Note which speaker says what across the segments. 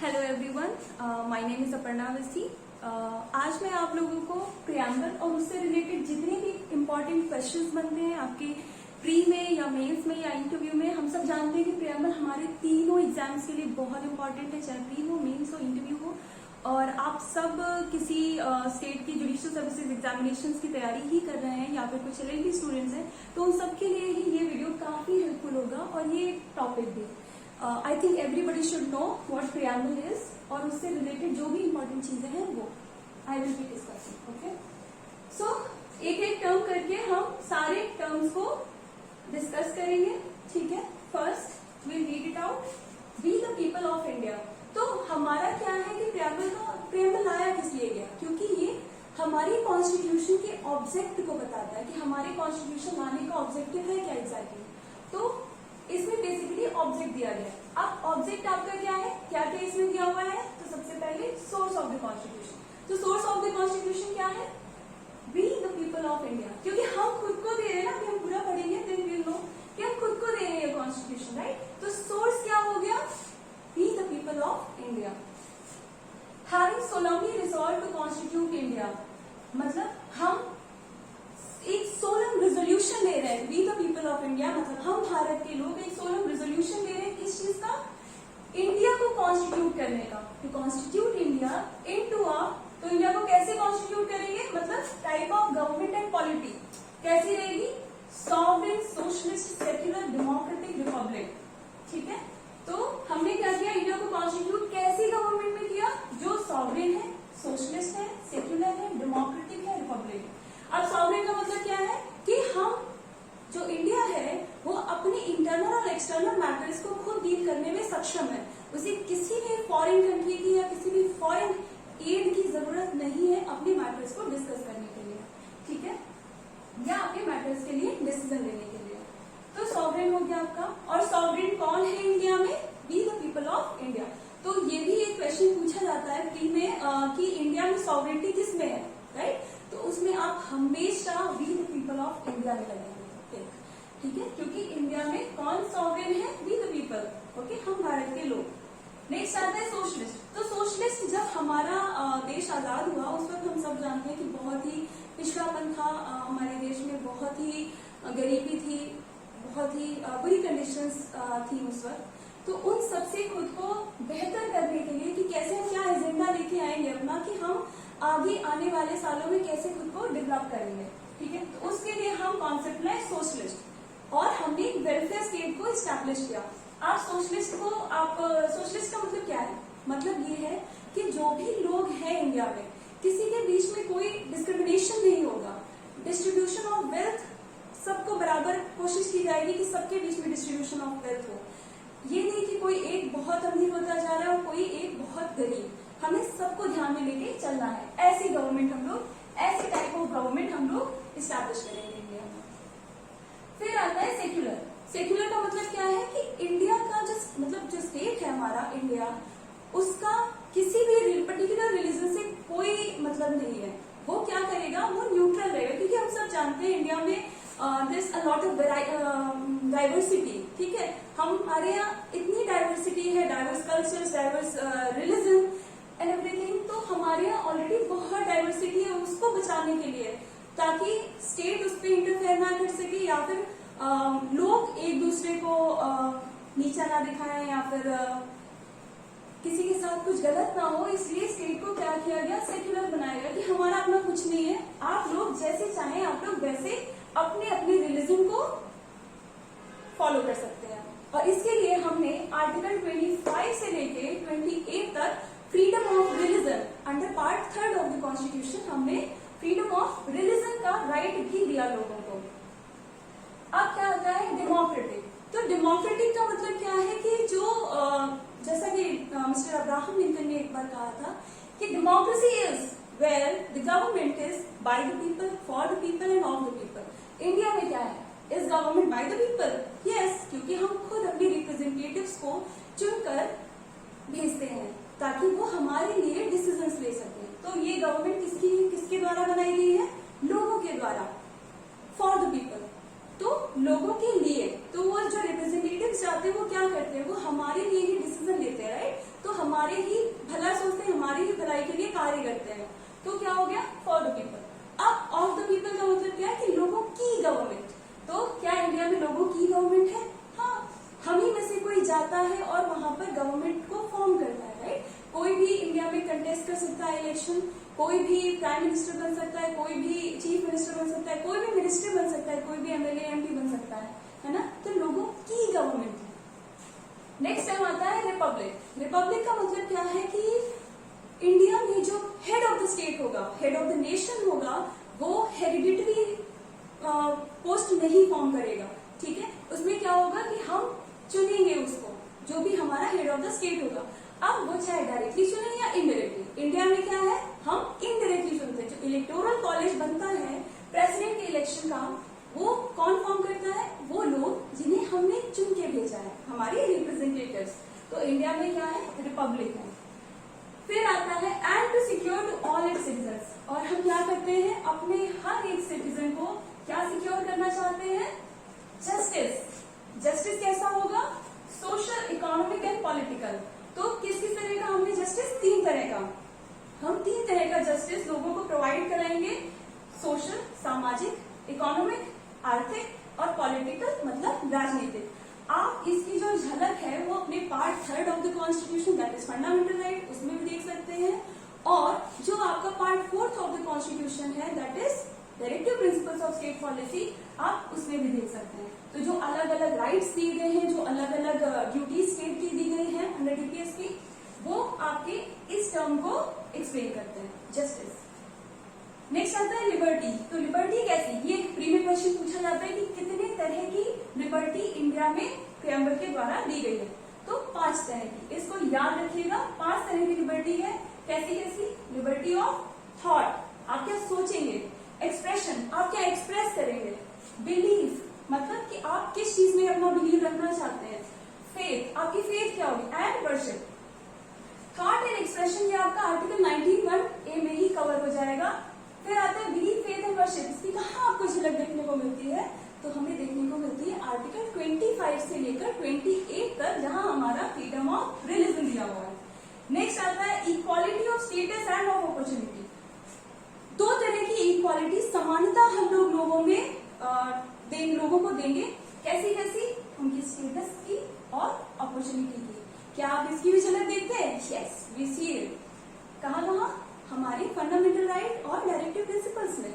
Speaker 1: Hello everyone, my name is Aparna Awasthi. आज मैं आप लोगों को प्रियम्बल और उससे रिलेटेड जितने भी इम्पोर्टेंट क्वेश्चंस बनते हैं आपके प्री में या मेंस में या इंटरव्यू में, हम सब जानते हैं कि प्रियम्बल हमारे तीनों एग्जाम्स के लिए बहुत इंपॉर्टेंट है, चाहे प्री हो, मेंस हो, इंटरव्यू हो। और आप सब किसी स्टेट की जुडिशियल सर्विसेज एग्जामिनेशंस की तैयारी ही कर रहे हैं या फिर कुछ एलएलबी स्टूडेंट्स हैं, तो उन सबके लिए ही ये वीडियो काफी हेल्पफुल होगा। और ये टॉपिक भी I think everybody should know what preamble is और उससे रिलेटेड जो भी इम्पोर्टेंट चीजें हैं वो I will be discussing. Okay? So एक एक टर्म करके हम सारे टर्म्स को डिस्कस करेंगे, ठीक है। First we'll read it out. We the people of India. तो हमारा क्या है कि preamble लाया किस लिए गया, क्योंकि ये हमारी कॉन्स्टिट्यूशन के ऑब्जेक्ट को बताता है कि हमारे कॉन्स्टिट्यूशन लाने का ऑब्जेक्टिव है क्या एग्जैक्टली। तो इसमें बेसिकली ऑब्जेक्ट दिया गया है। अब ऑब्जेक्ट आपका क्या है, क्या क्या इसमें दिया हुआ है। तो सबसे पहले सोर्स ऑफ द कॉन्स्टिट्यूशन। तो सोर्स ऑफ द कॉन्स्टिट्यूशन क्या है, we the people of India, क्योंकि हम खुद को दे रहे हैं ना, हम पूरा पढ़ेंगे देन वी विल नो कि हम खुद को दे रहे हैं कॉन्स्टिट्यूशन, राइट। तो सोर्स क्या हो गया, we the people of India. Having solemnly resolve to constitute India, मतलब हम एक सोलम रेजोल्यूशन ले रहे हैं। We the people of India मतलब हम भारत के लोग एक सोलम रेजोल्यूशन ले रहे हैं, किस चीज का, इंडिया को कॉन्स्टिट्यूट करने का। To constitute India into a, तो इंडिया को कैसे कॉन्स्टिट्यूट करेंगे, मतलब type of government and polity कैसी रहेगी, sovereign socialist secular democratic republic, ठीक है। तो हमने क्या किया, इंडिया को कॉन्स्टिट्यूट कैसी गवर्नमेंट में किया, जो सॉवरेन है, सोशलिस्ट है, सेक्युलर है, डेमोक्रेटिक है, रिपब्लिक है। अब सॉवरेन का मतलब क्या है कि हम जो इंडिया है वो अपनी इंटरनल और एक्सटर्नल मैटर्स को खुद डील करने में सक्षम है। उसे किसी भी फॉरेन कंट्री की या किसी भी फॉरेन एड की जरूरत नहीं है अपने मैटर्स को डिस्कस करने के लिए, ठीक है, या अपने मैटर्स के लिए डिसीजन लेने के लिए। तो सॉवरेन हो गया आपका। और सॉवरेन कौन है इंडिया में, we the people of India. तो ये भी एक क्वेश्चन पूछा जाता है प्री में कि इंडिया में सॉवरेनिटी किस में है, राइट। तो उसमें आप हमेशा we the people of India में लगेंगे, ठीक है, क्योंकि इंडिया में कौन सॉवरेन है, वी द पीपल, ओके, हम भारत के लोग। नेक्स्ट आता है सोशलिस्ट। तो सोशलिस्ट जब हमारा देश आजाद हुआ उस वक्त हम सब जानते हैं कि बहुत ही पिछड़ापन था हमारे देश में, बहुत ही गरीबी थी, बहुत ही बुरी कंडीशंस थी उस वक्त। तो उन सबसे खुद को बेहतर करने के लिए कि कैसे हम क्या एजेंडा लेके आएंगे अपना, कि हम आगे आने वाले सालों में कैसे खुद को डेवलप करेंगे, ठीक है। तो उसके लिए हम कॉन्सेप्ट लाए सोशलिस्ट और हमने वेलफेयर स्टेट को स्टैब्लिश किया। आप सोशलिस्ट का मतलब क्या है, मतलब ये है कि जो भी लोग हैं इंडिया में किसी के बीच में कोई डिस्क्रिमिनेशन नहीं होगा, डिस्ट्रीब्यूशन ऑफ वेल्थ सबको बराबर कोशिश की जाएगी कि सबके बीच में डिस्ट्रीब्यूशन ऑफ वेल्थ हो। ये नहीं कि कोई एक बहुत अमीर होता जा रहा है और कोई एक बहुत गरीब, हमें सबको ध्यान में लेके चलना है। ऐसी गवर्नमेंट हम लोग, ऐसे टाइप ऑफ गवर्नमेंट हम लोग इस्टेब्लिश करेंगे इंडिया में। फिर आता है सेक्युलर। सेक्युलर का मतलब क्या है कि इंडिया का जो स्टेट है हमारा इंडिया, उसका किसी भी पर्टिकुलर रिलीजन से कोई मतलब नहीं है। वो क्या करेगा, वो न्यूट्रल रहेगा, क्योंकि हम सब जानते हैं इंडिया में there's a lot of diversity, ठीक है। हमारे यहाँ इतनी डाइवर्सिटी है, diverse cultures, diverse religion and everything. तो हमारे यहाँ ऑलरेडी बहुत डाइवर्सिटी है, उसको बचाने के लिए, ताकि स्टेट उस पर इंटरफेयर ना कर सके या फिर लोग एक दूसरे को नीचा ना दिखाएं या फिर किसी के साथ कुछ गलत ना हो, इसलिए स्टेट को क्या किया गया, सेक्युलर बनाया गया कि हमारा अपना कुछ नहीं है, आप लोग जैसे चाहें आप लोग वैसे अपने अपने रिलीजन को फॉलो कर सकते हैं। और इसके लिए हमने आर्टिकल 25 से लेके 28 तक freedom of religion under part 3 of the constitution हमने फ्रीडम ऑफ रिलीजन का राइट भी दिया लोगों को। अब क्या होता है डेमोक्रेटिक। तो डेमोक्रेटिक का मतलब क्या है कि जो जैसा कि मिस्टर अब्राहम लिंकन ने एक बार कहा था कि democracy is where the government is by the people, for the people and of the people. India में क्या है, is government by the people, yes, क्योंकि हम खुद अपने रिप्रेजेंटेटिव्स को चुनकर भेजते हैं ताकि वो हमारे लिए डिसीजंस ले सके। तो ये गवर्नमेंट किसके द्वारा बनाई गई है, लोगों के द्वारा, फॉर द पीपल, तो लोगों के लिए। तो वो जो रिप्रेजेंटेटिव्स जाते हैं वो क्या करते हैं, वो हमारे लिए ही डिसीजन लेते हैं, राइट। तो हमारे ही गवर्नमेंट को फॉर्म करता है, राइट। कोई भी इंडिया में कंटेस्ट कर सकता है इलेक्शन, कोई भी प्राइम मिनिस्टर बन सकता है, कोई भी चीफ मिनिस्टर बन सकता है, कोई भी मिनिस्टर बन सकता है, कोई भी एमएलए एमपी बन सकता है ना। तो लोगों की गवर्नमेंट है। नेक्स्ट टाइम आता है रिपब्लिक। रिपब्लिक का मतलब क्या है कि इंडिया में जो हेड ऑफ द स्टेट होगा, हेड ऑफ द नेशन होगा, वो हेरिडिटरी पोस्ट नहीं फॉर्म करेगा, ठीक है। उसमें क्या होगा कि हम चुनेंगे उसको, जो भी हमारा हेड ऑफ द स्टेट होगा। अब वो चाहे डायरेक्टली चुने या इनडायरेक्टली। इंडिया में क्या है, हम इनडायरेक्टली चुनते हैं। जो इलेक्टोरल कॉलेज बनता है प्रेसिडेंट के इलेक्शन का, वो कौन फॉर्म करता है, वो लोग जिन्हें हमने चुन के भेजा है, हमारे रिप्रेजेंटेटिव्स। तो इंडिया में क्या है, रिपब्लिक है। फिर आता है and to secure to all its citizens. और हम क्या करते हैं, अपने हर एक सिटीजन को क्या सिक्योर करना चाहते हैं, जस्टिस। जस्टिस कैसा होगा, सोशल, इकोनॉमिक एंड पॉलिटिकल। तो किस किस तरह का हमने जस्टिस, 3 तरह का, हम 3 तरह का जस्टिस लोगों को प्रोवाइड कराएंगे। सोशल, सामाजिक, इकोनॉमिक, आर्थिक, और पॉलिटिकल मतलब राजनीतिक। आप इसकी जो झलक है वो अपने part 3 of the constitution, that is fundamental right, उसमें भी देख सकते हैं। और जो आपका पार्ट 4 ऑफ द कॉन्स्टिट्यूशन है, that is directive principles of state policy, आप उसमें भी देख सकते हैं। तो जो अलग अलग राइट्स दिए गए हैं, जो अलग अलग ड्यूटीज स्टेट की दी गई हैं अंडर डीपीएस की, वो आपके इस टर्म को एक्सप्लेन करते हैं, जस्टिस। नेक्स्ट आता है लिबर्टी। तो लिबर्टी कैसी, ये प्री में क्वेश्चन पूछा जाता है कि कितने तरह की लिबर्टी इंडिया में प्रियम्बल के द्वारा दी गई है। तो 5 तरह की, इसको याद रखिएगा। 5 तरह की लिबर्टी है। कैसी कैसी, लिबर्टी ऑफ थॉट, आप क्या सोचेंगे, एक्सप्रेशन, आप क्या एक्सप्रेस करेंगे, बिलीफ, मतलब कि आप किस चीज में अपना बिलीव रखना चाहते हैं, फेथ, आपकी फेथ क्या होगी, and worship. Thought and expression ये आपका आर्टिकल 91A में ही कवर हो जाएगा। फिर आता है बिलीफ, फेथ एंड वर्शिप। इसकी कहाँ आपको झलक देखने को मिलती है, तो हमें देखने को मिलती है आर्टिकल 25 से लेकर 28 तक, जहां हमारा फ्रीडम ऑफ रिलीजन दिया हुआ है। नेक्स्ट आता है equality of status and of opportunity. 2 तरह की इक्वालिटी, समानता हम लोगों में लोगों को देंगे। कैसी कैसी, उनकी स्टेटस की और अपॉर्चुनिटी की। क्या आप इसकी भी झलक देखते हैं, यस वी सी इट। कहाँ कहाँ, हमारी फंडामेंटल राइट और डायरेक्टिव प्रिंसिपल्स में।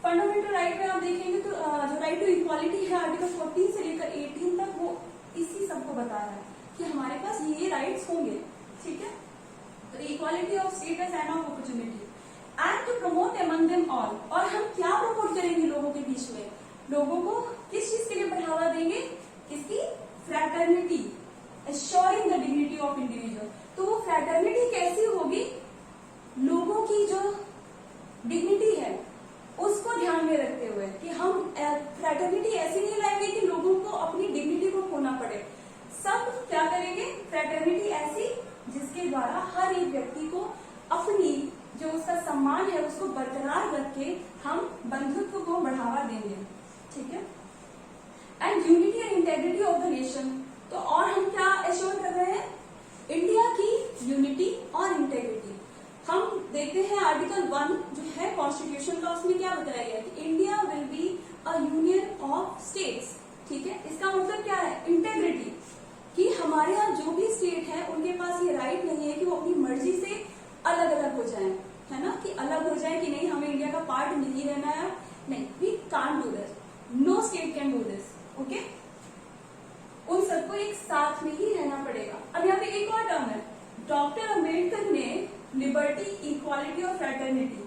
Speaker 1: फंडामेंटल राइट में आप देखेंगे तो जो राइट टू इक्वालिटी है आर्टिकल 14 से लेकर 18 तक, वो इसी सबको बता रहा है कि हमारे पास ये राइट्स होंगे, ठीक है। तो equality of status and of opportunity and to promote among them all. और हम क्या प्रमोट करेंगे लोगों के बीच में, लोगों को किस चीज के लिए बढ़ावा देंगे, किसकी, fraternity, assuring the dignity of individual. तो वो फ्रैटर्निटी कैसी होगी, लोगों की जो डिग्निटी है उसको ध्यान में रखते हुए, कि हम फ्रैटर्निटी ऐसी नहीं लाएंगे कि लोगों को अपनी डिग्निटी को खोना पड़े। सब क्या करेंगे, फ्रैटर्निटी ऐसी जिसके द्वारा हर एक व्यक्ति को अपनी जो उसका सम्मान है उसको बरकरार रख के हम बंधुत्व को बढ़ावा देंगे, ठीक है। And unity and integrity of the nation. तो और हम क्या एश्योर कर रहे हैं, इंडिया की यूनिटी और इंटेग्रिटी। हम देखते हैं आर्टिकल 1 जो है कॉन्स्टिट्यूशन का, उसमें क्या बताया गया कि India will be a union of states, ठीक है। इसका मतलब क्या है, इंटेग्रिटी, कि हमारे यहाँ जो भी स्टेट है उनके पास ये राइट नहीं है कि वो अपनी मर्जी से अलग अलग हो जाए, है ना, कि अलग हो जाए कि नहीं हमें इंडिया का पार्ट नहीं रहना है, नहीं, we can't do this, no state can do this, okay. उन सबको एक साथ में ही रहना पड़ेगा। अब यहाँ पे एक और टर्म है, डॉक्टर अम्बेडकर ने लिबर्टी, इक्वालिटी और फ्रैटर्निटी,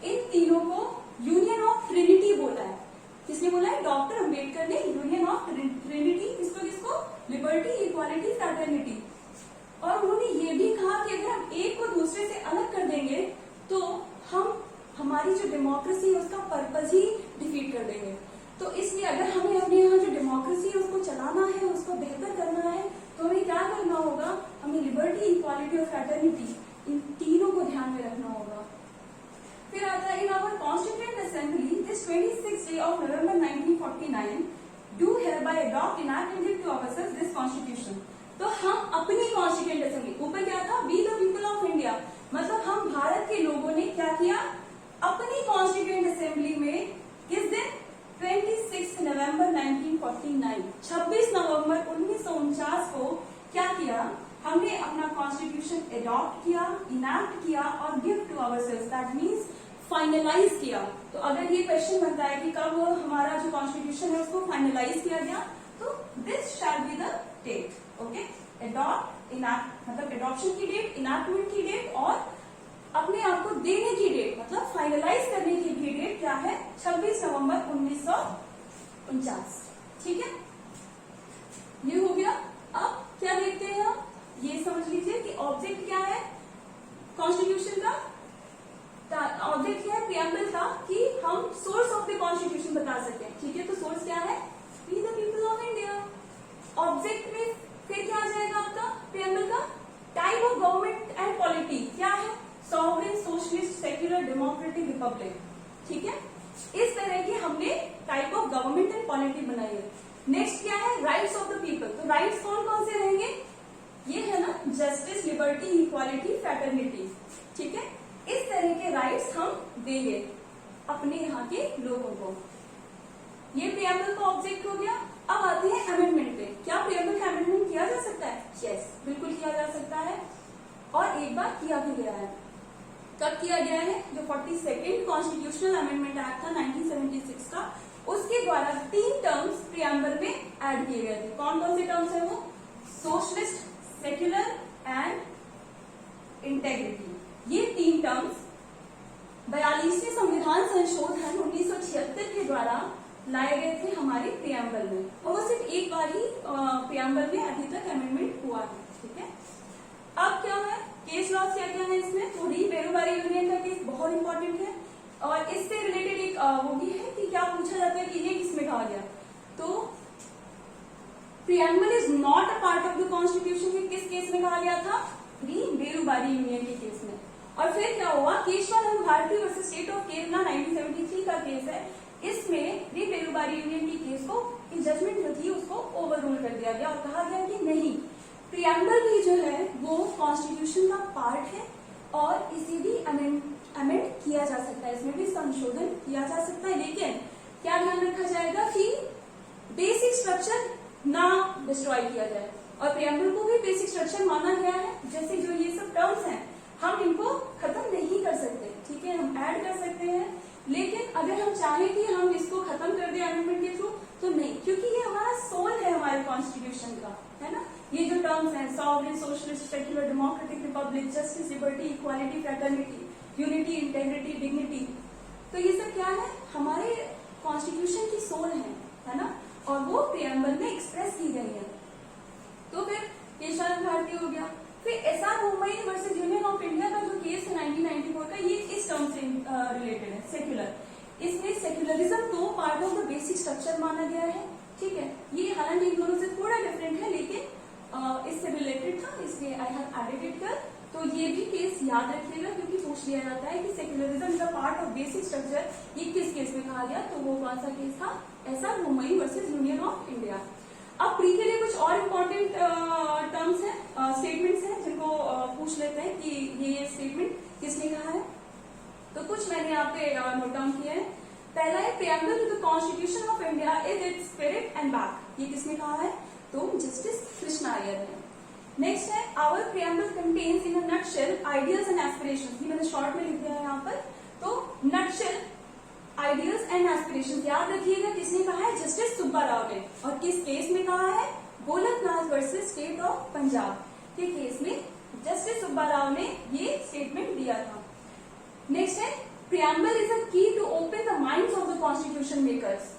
Speaker 1: इन तीनों को यूनियन ऑफ ट्रिनिटी बोला है। किसने बोला है, डॉक्टर अम्बेडकर ने यूनियन ऑफ ट्रिनिटी, किसको, लिबर्टी, इक्वालिटी, फ्रैटर्निटी। और उन्होंने ये भी कहा कि अगर हम एक को दूसरे से अलग कर देंगे तो हम हमारी जो डेमोक्रेसी है उसका पर्पज ही डिफीट कर देंगे। तो इसलिए अगर हमें अपने यहाँ जो डेमोक्रेसी है उसको चलाना है, उसको बेहतर करना है, तो हमें क्या करना होगा, हमें लिबर्टी, इक्वालिटी और फ्रैटर्निटी, इन तीनों को ध्यान में रखना होगा। फिर आता है in our constituent assembly this 26th day of November 1949 do hereby adopt enact and give to ourselves this constitution। तो हम अपनी कॉन्स्टिट्यूएंट असेंबली, ऊपर क्या था, we the people of India, मतलब हम भारत के लोगों ने क्या किया, अपनी कॉन्स्टिट्यूएंट असेंबली में किस दिन, 26 नवंबर 1949, 26 नवंबर 1949 को क्या किया, हमने अपना कॉन्स्टिट्यूशन एडॉप्ट किया, इनैक्ट किया और give to ourselves, that means finalise किया। तो अगर ये क्वेश्चन बनता है कि कब हमारा जो कॉन्स्टिट्यूशन है उसको फाइनलाइज किया गया, तो this shall be the date. Okay, adopt, enact मतलब एडॉप्शन की डेट, इनैक्टमेंट की डेट और अपने आप को देने की डेट मतलब फाइनलाइज करने की भी डेट क्या है, 26 नवंबर 1949। ठीक है, ये हो गया। अब क्या देखते हैं हम, ये समझ लीजिए कि ऑब्जेक्ट क्या है कॉन्स्टिट्यूशन का, ऑब्जेक्ट क्या है प्रियम्बल का, कि हम सोर्स ऑफ द कॉन्स्टिट्यूशन बता सकें। ठीक है, तो सोर्स क्या है, we the people of India. Object में फिर क्या आ जाएगा आपका प्रियम्बल का, type of government and polity क्या है, sovereign, socialist, secular, democratic, republic. ठीक है, इस तरह की हमने type of government and polity बनाई है। नेक्स्ट क्या है, राइट्स ऑफ द पीपल। तो राइट्स कौन कौन से रहेंगे, ये है ना, जस्टिस, लिबर्टी, इक्वालिटी, फ्रैटर्निटी। ठीक है, इस तरह के राइट्स हम देंगे अपने यहाँ के लोगों को। ये प्रियम्बल का ऑब्जेक्ट हो गया। अब आते हैं अमेंडमेंट पे। क्या प्रियम्बल का अमेंडमेंट किया जा सकता है? यस, बिल्कुल किया जा सकता है और एक बार किया भी गया है। कब किया गया है, जो 42nd कॉन्स्टिट्यूशनल अमेंडमेंट एक्ट था 1976 का, उसके द्वारा 3 टर्म्स प्रियम्बल में ऐड किए गए थे। कौन कौन से टर्म्स है वो, सोशलिस्ट, सेक्युलर एंड इंटेग्रिटी। ये 3 टर्म्स 42वें संविधान संशोधन 1976 के द्वारा लाए गए थे हमारे प्रियम्बल में, और वो सिर्फ एक बार ही प्रियम्बल में अभी तक अमेंडमेंट हुआ है। ठीक है, अब क्या है, केस लॉस क्या क्या है इसमें, थोड़ी बेरोबारी यूनियन का केस बहुत इंपॉर्टेंट है और इससे रिलेटेड एक वो भी है कि क्या पूछा जाता है कि ये किसमें कहा गया, तो preamble is not a part of the constitution, किस केस में कहा गया था, बेरोबारी यूनियन के केस में। और फिर क्या हुआ, Keshavananda Bharati versus state of Kerala 1973 का केस है, इसमें बेरोबारी यूनियन की केस को, जजमेंट जो थी उसको ओवर रूल कर दिया गया और कहा गया कि नहीं, प्रियम्बल भी जो है वो कॉन्स्टिट्यूशन का पार्ट है और इसे भी अमेंड किया जा सकता है, इसमें भी संशोधन किया जा सकता है। लेकिन क्या ध्यान रखा जाएगा कि बेसिक स्ट्रक्चर ना डिस्ट्रॉय किया जाए, और प्रियम्बल को भी बेसिक स्ट्रक्चर माना गया है। जैसे जो ये सब टर्म्स हैं हम इनको खत्म नहीं कर सकते, ठीक है, हम ऐड कर सकते हैं, लेकिन अगर हम चाहें कि हम इसको खत्म कर दें अमेंडमेंट के थ्रू तो नहीं, क्योंकि ये हमारा सोल है हमारे कॉन्स्टिट्यूशन का, है ना। ये जो टर्म्स हैं, sovereign, socialist, secular, democratic, Republic, justice, liberty, equality, fraternity, unity, integrity, dignity, तो ये सब क्या है, हमारे कॉन्स्टिट्यूशन की सोल है ना, और वो प्रियम्बल में एक्सप्रेस की गई है। तो फिर केशवानंद भारती हो गया। फिर SR Mumbai versus union of India का जो केस है 1994 का, ये इस टर्म से रिलेटेड है, सेक्युलर। इसमें सेक्युलरिज्म तो part of the basic structure माना गया है, ठीक है। ये हालांकि इन दोनों से थोड़ा डिफरेंट है, लेकिन इससे रिलेटेड था, इसलिए आई हैव एडेड इट कर। तो ये भी केस याद रखिएगा, क्योंकि पूछ लिया जाता है कि secularism is a part of basic structure, ये किस केस में कहा गया, तो वो कौन सा केस था, SR Mumbai versus union of India. अब प्री के लिए कुछ और इम्पोर्टेंट टर्म्स हैं, स्टेटमेंट्स हैं, जिनको पूछ लेते हैं कि ये स्टेटमेंट किसने कहा है। तो कुछ मैंने यहाँ पे नोट डाउन किए हैं। पहला है, preamble to the constitution of India is its spirit and back, ये किसने कहा है, तो जस्टिस कृष्णा अय्यर ने। नेक्स्ट है, our preamble contains in a nutshell ideals and aspirations, ये मैंने शॉर्ट में लिख दिया है यहाँ पर। तो नटशेल, आइडियल्स एंड एस्पिरेशंस, याद रखिएगा किसने कहा है, जस्टिस सुब्बाराव ने। और किस केस में कहा है, Golaknath versus state of Punjab के केस में जस्टिस सुब्बाराव ने ये स्टेटमेंट दिया था। नेक्स्ट है, preamble is a key to open the minds of the constitution makers,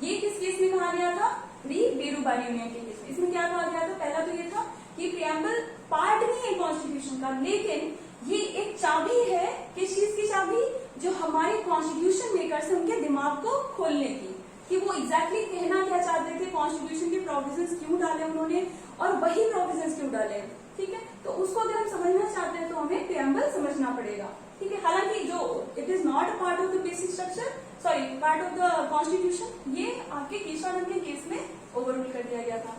Speaker 1: ये किस केस में कहा गया था, बेरोबारी यूनियन के केस में। इसमें क्या कहा गया था, पहला तो ये था कि प्रियम्बल पार्ट नहीं है कॉन्स्टिट्यूशन का, लेकिन ये एक चाबी है, किस चीज की चाबी, जो हमारे कॉन्स्टिट्यूशन मेकर्स हैं उनके दिमाग को खोलने की, कि वो एग्जैक्टली कहना क्या चाहते थे, कॉन्स्टिट्यूशन के प्रोविजंस क्यों डाले उन्होंने और वही प्रोविजंस क्यों डाले, ठीक है। तो उसको अगर हम समझना चाहते हैं तो हमें प्रियम्बल समझना पड़ेगा, ठीक है। हालांकि जो it is not a part of the basic structure, sorry part of the constitution, ये आपके केशवानंद के केस में ओवररूल कर दिया गया था,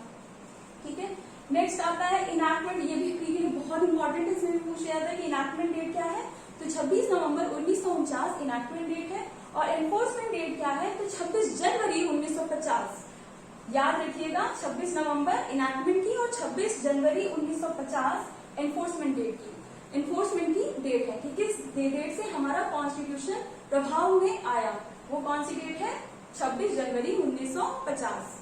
Speaker 1: ठीक है। नेक्स्ट आता है इनैक्टमेंट, ये भी प्री के लिए बहुत इंपॉर्टेंट है, इसमें भी पूछ लिया था कि इनैक्टमेंट डेट क्या है, तो 26 नवंबर 1949 इनैक्टमेंट डेट है, और एनफोर्समेंट डेट क्या है, तो 26 जनवरी 1950। याद रखिएगा 26 नवंबर इनैक्टमेंट की और 26 जनवरी 1950 एनफोर्समेंट डेट की। एनफोर्समेंट की डेट है कि किस डेट से हमारा कॉन्स्टिट्यूशन प्रभाव में आया, वो कौन सी डेट है? 26 जनवरी 1950।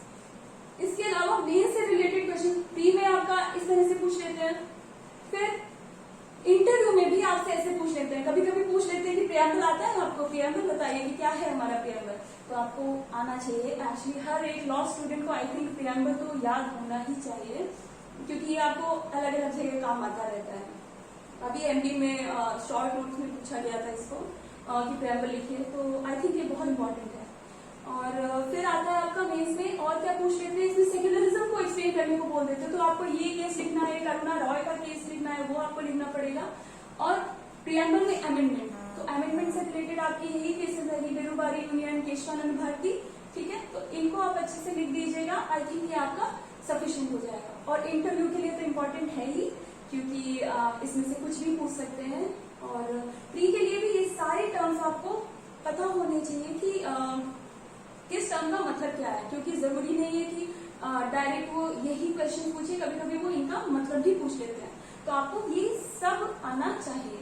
Speaker 1: इसके अलावा मेन से रिलेटेड क्वेश्चन प्री में आपका इस तरह से पूछ लेते हैं, फिर इंटरव्यू में भी आपसे ऐसे पूछ लेते हैं। कभी कभी पूछ लेते हैं कि प्रियम्बल आता है आपको, प्रियम्बल बताइए कि क्या है हमारा प्रियम्बल। तो आपको आना चाहिए। एक्चुअली हर एक लॉ स्टूडेंट को आई थिंक प्रियम्बल तो याद होना ही चाहिए, क्योंकि ये आपको अलग अलग जगह काम आता रहता है। अभी एमडी में शॉर्ट नोट्स में पूछा गया था इसको कि प्रियम्बल लिखिए, तो आई थिंक ये बहुत इंपॉर्टेंट है। और फिर आता है आपका मेंस में, और क्या पूछ लेते हैं इसमें, सेक्युलरिज्म को एक्सप्लेन करने को बोल देते हैं। तो आपको ये केस लिखना है, करुणा रॉय का केस लिखना है, वो आपको लिखना पड़ेगा। और प्रियम्बल में अमेंडमेंट, तो अमेंडमेंट से रिलेटेड आपकी यही केसेस है, बेरुबारी यूनियन, केशवानंद भारती, ठीक है। तो इनको आप अच्छे से लिख दीजिएगा, आई थिंक ये आपका सफिशिएंट हो जाएगा। और इंटरव्यू के लिए तो इम्पोर्टेंट है ही, क्योंकि इसमें से कुछ भी पूछ सकते हैं। और प्री के लिए भी ये सारे टर्म्स आपको पता होने चाहिए कि किस टर्म का मतलब क्या है, क्योंकि जरूरी नहीं है कि डायरेक्ट वो यही क्वेश्चन पूछे, कभी कभी वो इनका मतलब भी पूछ लेते हैं। तो आपको ये सब आना चाहिए,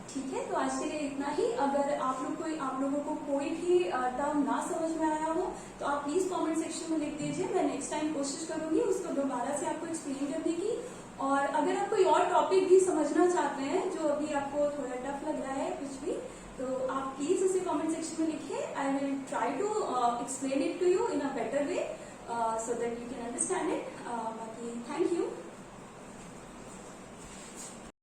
Speaker 1: ठीक है। तो आज के लिए इतना ही। अगर आप लोगों को कोई भी टर्म ना समझ में आया हो तो आप प्लीज कमेंट सेक्शन में लिख दीजिए। मैं नेक्स्ट टाइम कोशिश करूंगी उसको दोबारा से आपको एक्सप्लेन करने की। और अगर आप कोई और टॉपिक भी समझना चाहते हैं जो अभी आपको थोड़ा टफ लग रहा है कुछ भी, तो आप प्लीज उसे कमेंट सेक्शन में लिखिए। I will try to explain it to you in a better way so that you can understand it. बाकी थैंक यू।